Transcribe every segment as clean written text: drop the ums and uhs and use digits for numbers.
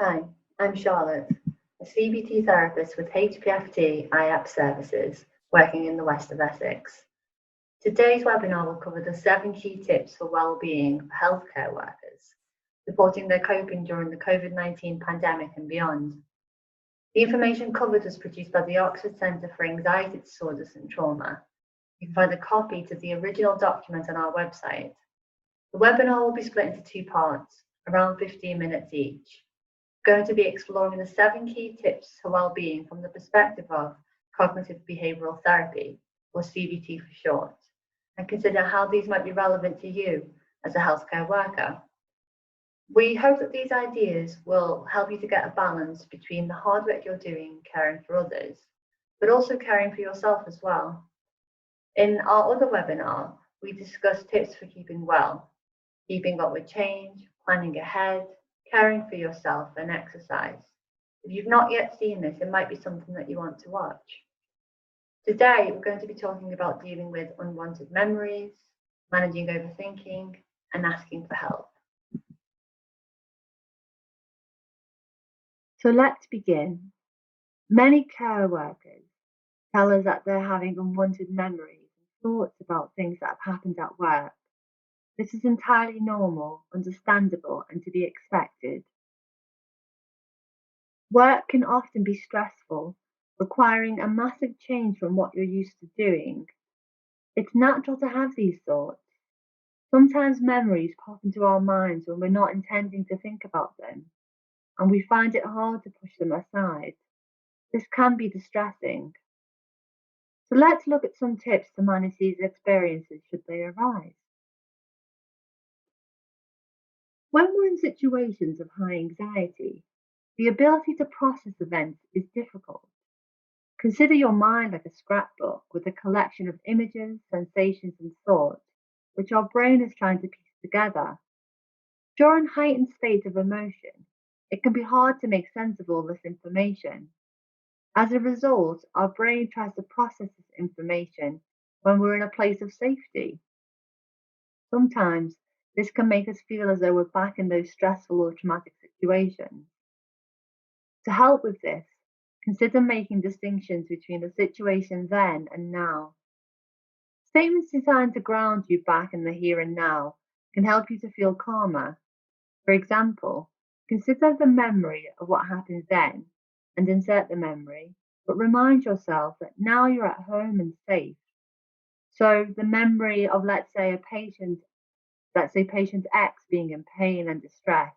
Hi, I'm Charlotte, a CBT therapist with HPFT IAPT services working in the west of Essex. Today's webinar will cover the 7 key tips for well-being for healthcare workers, supporting their coping during the COVID-19 pandemic and beyond. The information covered was produced by the Oxford Centre for Anxiety Disorders and Trauma. You can find a copy to the original document on our website. The webinar will be split into 2 parts, around 15 minutes each. We're going to be exploring the 7 key tips for well-being from the perspective of cognitive behavioural therapy, or CBT for short, and consider how these might be relevant to you as a healthcare worker. We hope that these ideas will help you to get a balance between the hard work you're doing caring for others, but also caring for yourself as well. In our other webinar, we discussed tips for keeping well, keeping up with change, planning ahead, caring for yourself, and exercise. If you've not yet seen this, it might be something that you want to watch. Today, we're going to be talking about dealing with unwanted memories, managing overthinking, and asking for help. So let's begin. Many care workers tell us that they're having unwanted memories and thoughts about things that have happened at work. This is entirely normal, understandable, and to be expected. Work can often be stressful, requiring a massive change from what you're used to doing. It's natural to have these thoughts. Sometimes memories pop into our minds when we're not intending to think about them, and we find it hard to push them aside. This can be distressing. So let's look at some tips to manage these experiences should they arise. When we're in situations of high anxiety, the ability to process events is difficult. Consider your mind like a scrapbook with a collection of images, sensations, and thoughts, which our brain is trying to piece together. During heightened states of emotion, it can be hard to make sense of all this information. As a result, our brain tries to process this information when we're in a place of safety. Sometimes this can make us feel as though we're back in those stressful or traumatic situations. To help with this, consider making distinctions between the situation then and now. Statements designed to ground you back in the here and now can help you to feel calmer. For example, consider the memory of what happened then and insert the memory, but remind yourself that now you're at home and safe. So the memory of, let's say patient X being in pain and distress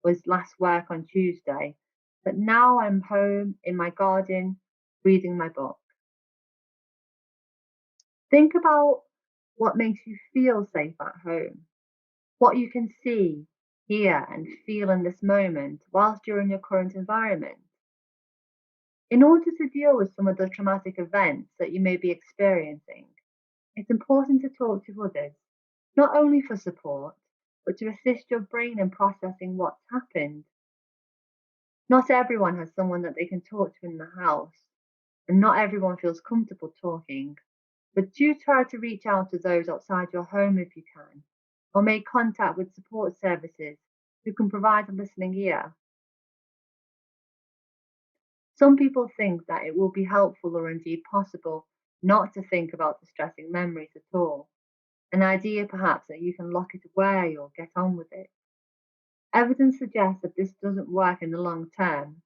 was last work on Tuesday, but now I'm home in my garden reading my book. Think about what makes you feel safe at home, what you can see, hear, and feel in this moment whilst you're in your current environment. In order to deal with some of the traumatic events that you may be experiencing, it's important to talk to others, not only for support, but to assist your brain in processing what's happened. Not everyone has someone that they can talk to in the house, and not everyone feels comfortable talking, but do try to reach out to those outside your home if you can, or make contact with support services who can provide a listening ear. Some people think that it will be helpful or indeed possible not to think about distressing memories at all, an idea perhaps that you can lock it away or get on with it. Evidence suggests that this doesn't work in the long term.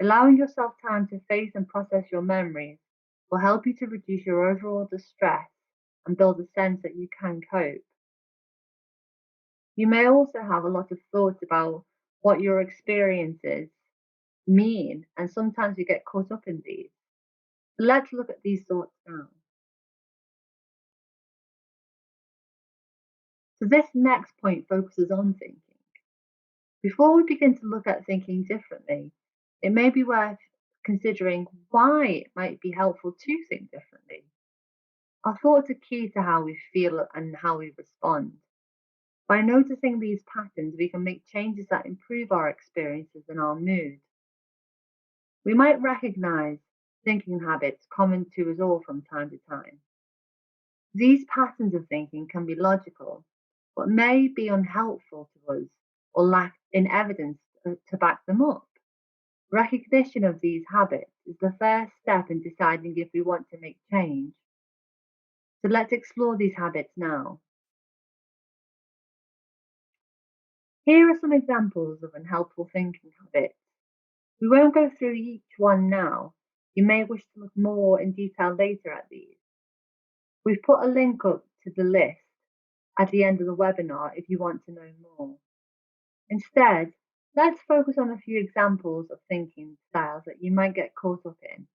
Allowing yourself time to face and process your memories will help you to reduce your overall distress and build a sense that you can cope. You may also have a lot of thoughts about what your experiences mean, and sometimes you get caught up in these. So let's look at these thoughts now. So this next point focuses on thinking. Before we begin to look at thinking differently, it may be worth considering why it might be helpful to think differently. Our thoughts are key to how we feel and how we respond. By noticing these patterns, we can make changes that improve our experiences and our mood. We might recognize thinking habits common to us all from time to time. These patterns of thinking can be logical, but may be unhelpful to us or lack in evidence to back them up. Recognition of these habits is the first step in deciding if we want to make change. So let's explore these habits now. Here are some examples of unhelpful thinking habits. We won't go through each one now. You may wish to look more in detail later at these. We've put a link up to the list at the end of the webinar if you want to know more. Instead, let's focus on a few examples of thinking styles that you might get caught up in.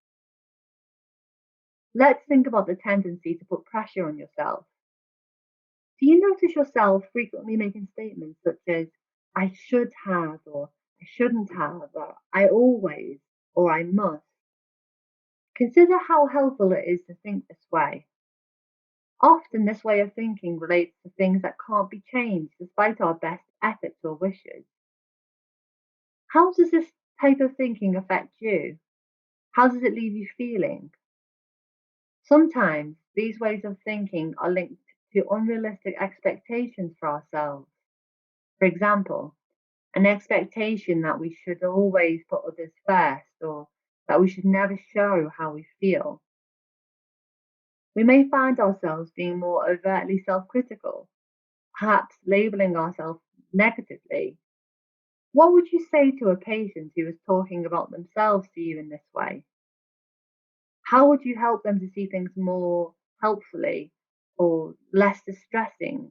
Let's think about the tendency to put pressure on yourself. Do you notice yourself frequently making statements such as, I should have, or I shouldn't have, or I always, or I must? Consider how helpful it is to think this way. Often this way of thinking relates to things that can't be changed despite our best efforts or wishes. How does this type of thinking affect you? How does it leave you feeling? Sometimes these ways of thinking are linked to unrealistic expectations for ourselves. For example, an expectation that we should always put others first or that we should never show how we feel. We may find ourselves being more overtly self-critical, perhaps labeling ourselves negatively. What would you say to a patient who is talking about themselves to you in this way? How would you help them to see things more helpfully or less distressing?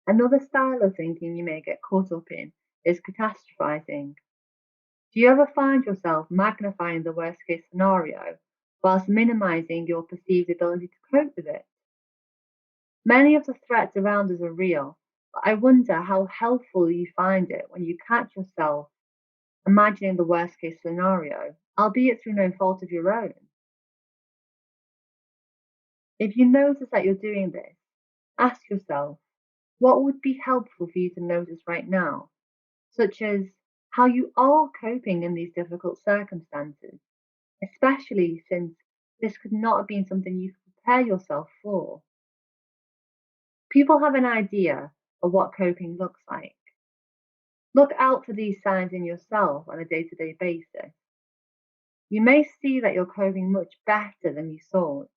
Another style of thinking you may get caught up in is catastrophizing. Do you ever find yourself magnifying the worst case scenario whilst minimizing your perceived ability to cope with it? Many of the threats around us are real, but I wonder how helpful you find it when you catch yourself imagining the worst case scenario, albeit through no fault of your own. If you notice that you're doing this, ask yourself, what would be helpful for you to notice right now, such as how you are coping in these difficult circumstances, especially since this could not have been something you could prepare yourself for. People have an idea of what coping looks like. Look out for these signs in yourself on a day-to-day basis. You may see that you're coping much better than you thought.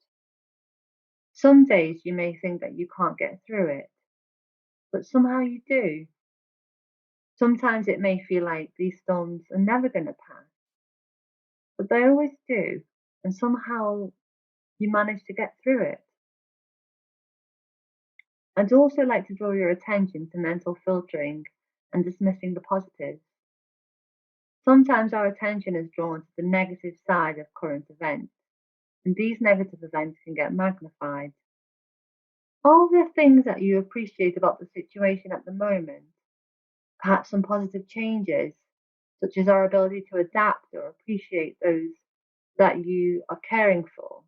Some days you may think that you can't get through it, but somehow you do. Sometimes it may feel like these storms are never going to pass, but they always do, and somehow you manage to get through it. I'd also like to draw your attention to mental filtering and dismissing the positives. Sometimes our attention is drawn to the negative side of current events, and these negative events can get magnified. Are there things that you appreciate about the situation at the moment? Perhaps some positive changes, such as our ability to adapt or appreciate those that you are caring for.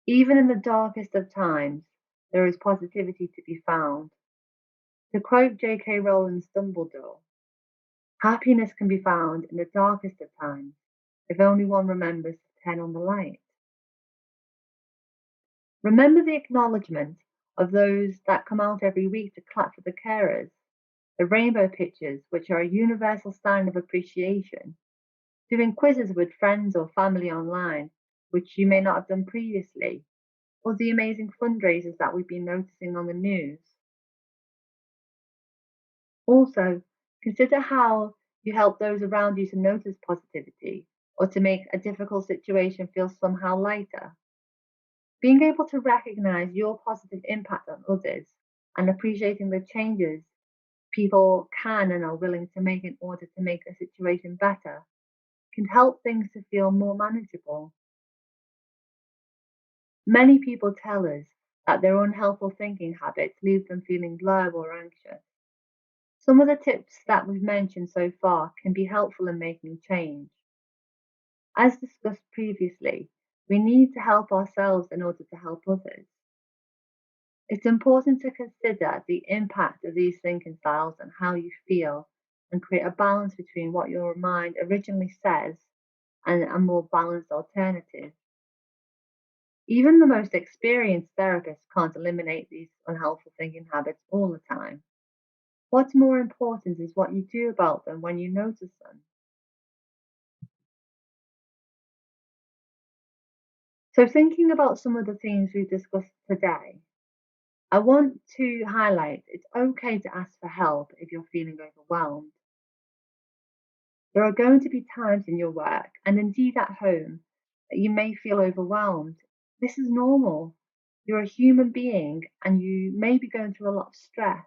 Even in the darkest of times, there is positivity to be found. To quote J.K. Rowling's Dumbledore, happiness can be found in the darkest of times, if only one remembers to turn on the light. Remember the acknowledgement of those that come out every week to clap for the carers, the rainbow pictures, which are a universal sign of appreciation, doing quizzes with friends or family online, which you may not have done previously, or the amazing fundraisers that we've been noticing on the news. Also, consider how you help those around you to notice positivity or to make a difficult situation feel somehow lighter. Being able to recognize your positive impact on others and appreciating the changes people can and are willing to make in order to make a situation better can help things to feel more manageable. Many people tell us that their unhelpful thinking habits leave them feeling low or anxious. Some of the tips that we've mentioned so far can be helpful in making change. As discussed previously, we need to help ourselves in order to help others. It's important to consider the impact of these thinking styles and how you feel and create a balance between what your mind originally says and a more balanced alternative. Even the most experienced therapists can't eliminate these unhelpful thinking habits all the time. What's more important is what you do about them when you notice them. So, thinking about some of the themes we've discussed today, I want to highlight it's okay to ask for help if you're feeling overwhelmed. There are going to be times in your work and indeed at home that you may feel overwhelmed. This is normal. You're a human being and you may be going through a lot of stress.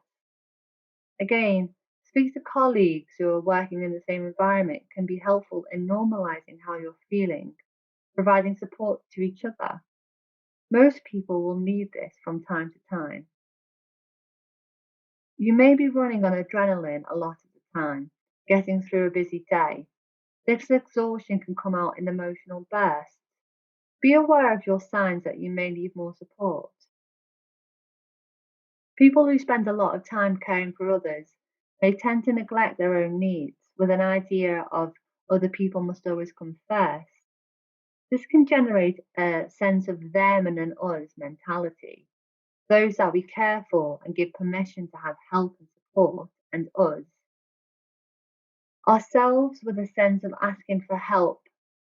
Again, speak to colleagues who are working in the same environment can be helpful in normalizing how you're feeling, providing support to each other. Most people will need this from time to time. You may be running on adrenaline a lot of the time, getting through a busy day. This exhaustion can come out in emotional bursts. Be aware of your signs that you may need more support. People who spend a lot of time caring for others may tend to neglect their own needs with an idea of other people must always come first. This can generate a sense of them and an us mentality. Those that we care for and give permission to have help and support, and us. Ourselves with a sense of asking for help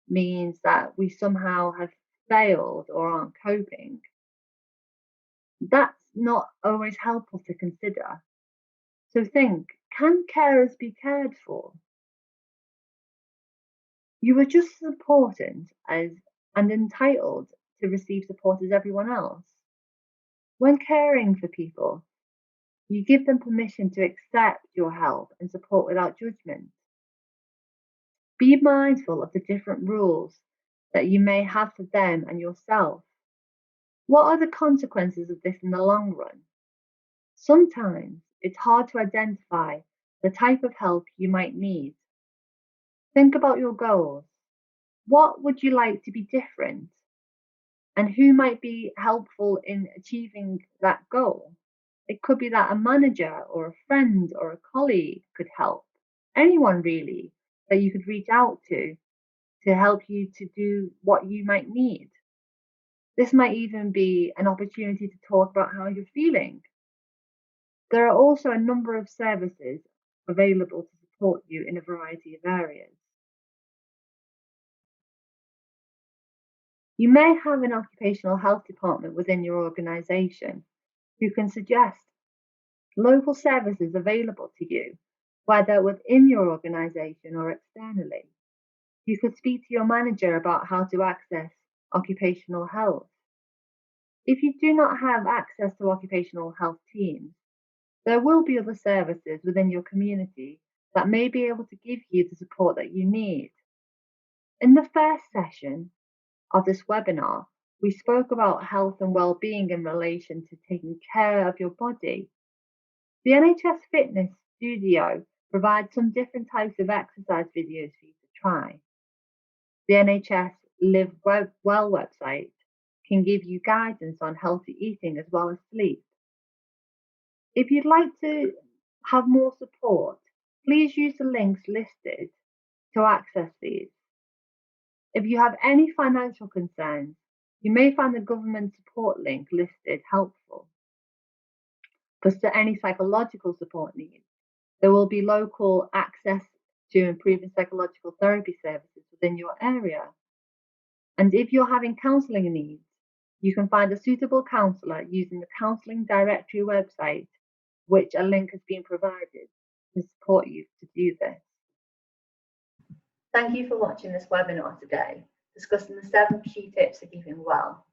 means that we somehow have failed or aren't coping. That's not always helpful to consider. So think, can carers be cared for? You are just as important as and entitled to receive support as everyone else. When caring for people, you give them permission to accept your help and support without judgment. Be mindful of the different rules that you may have for them and yourself. What are the consequences of this in the long run? Sometimes it's hard to identify the type of help you might need. Think about your goals. What would you like to be different? And who might be helpful in achieving that goal? It could be that a manager or a friend or a colleague could help. Anyone really that you could reach out to help you to do what you might need. This might even be an opportunity to talk about how you're feeling. There are also a number of services available to support you in a variety of areas. You may have an occupational health department within your organisation who can suggest local services available to you, whether within your organisation or externally. You could speak to your manager about how to access occupational health. If you do not have access to occupational health teams, there will be other services within your community that may be able to give you the support that you need. In the first session of this webinar, we spoke about health and well-being in relation to taking care of your body. The NHS Fitness Studio provides some different types of exercise videos for you to try. The NHS Live Well website can give you guidance on healthy eating as well as sleep. If you'd like to have more support, please use the links listed to access these. If you have any financial concerns, you may find the government support link listed helpful. For any psychological support needs, there will be local access to improving psychological therapy services within your area. And if you're having counselling needs, you can find a suitable counsellor using the Counselling Directory website, which a link has been provided to support you to do this. Thank you for watching this webinar today, discussing the 7 key tips for keeping well.